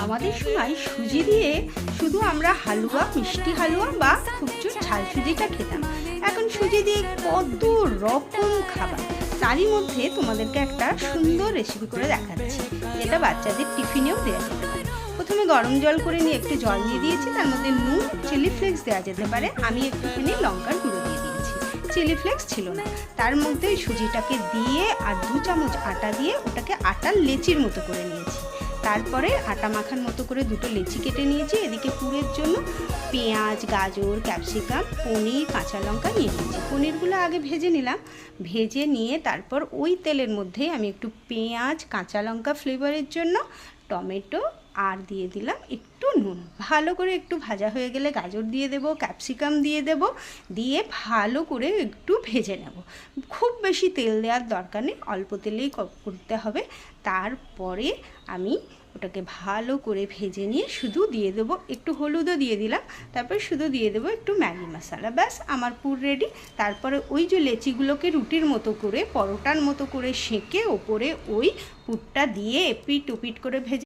আমাদের সময় সুজি দিয়ে শুধু আমরা হালুয়া, মিষ্টি হালুয়া বা খুবচুর ঝাল সুজিটা খেতাম। এখন সুজি দিয়ে কত রকম খাবার, তারই মধ্যে তোমাদেরকে একটা সুন্দর রেসিপি করে দেখাচ্ছি, যেটা বাচ্চাদের টিফিনেও দেওয়া যেতে পারে। প্রথমে গরম জল করে নিয়ে একটু জল দিয়ে দিয়েছি, তার মধ্যে নুন, চিলি ফ্লেক্স দেওয়া যেতে পারে, আমি একটুখানি লঙ্কার গুঁড়ো দিয়ে দিয়েছি, চিলি ফ্লেক্স ছিল না। তার মধ্যে ওই সুজিটাকে দিয়ে আর 2 চামচ আটা দিয়ে ওটাকে আটার লেচির মতো করে নিয়েছি। তারপরে আটা মাখার মতো করে 2টো লেচি কেটে নিয়েছি। এদিকে পুরের জন্য পেঁয়াজ, গাজর, ক্যাপসিকাম, পনির, কাঁচা লঙ্কা নিয়ে নিয়েছি। পনিরগুলো আগে ভেজে নিলাম, ভেজে নিয়ে তারপর ওই তেলের মধ্যে আমি একটু পেঁয়াজ, কাঁচা লঙ্কা ফ্লেভারের জন্য, টমেটো আর দিয়ে দিলাম একটু নুন। ভালো করে একটু ভাজা হয়ে গেলে গাজর দিয়ে দেবো, ক্যাপসিকাম দিয়ে দেবো, দিয়ে ভালো করে একটু ভেজে নেব। খুব বেশি তেল দেওয়ার দরকার নেই, অল্প তেলেই করতে হবে। তারপরে আমি ওটাকে ভালো করে ভেজে নিয়ে শুধু দিয়ে দেবো একটু হলুদও দিয়ে দিলাম, তারপর শুধু দিয়ে দেবো একটু ম্যাগি মশলা। ব্যাস আমার পুর রেডি। তারপরে ওই যে লেচিগুলোকে রুটির মতো করে, পরোটার মতো করে সেঁকে ওপরে ওই পুরটা দিয়ে এপিট ওপিট করে ভেজে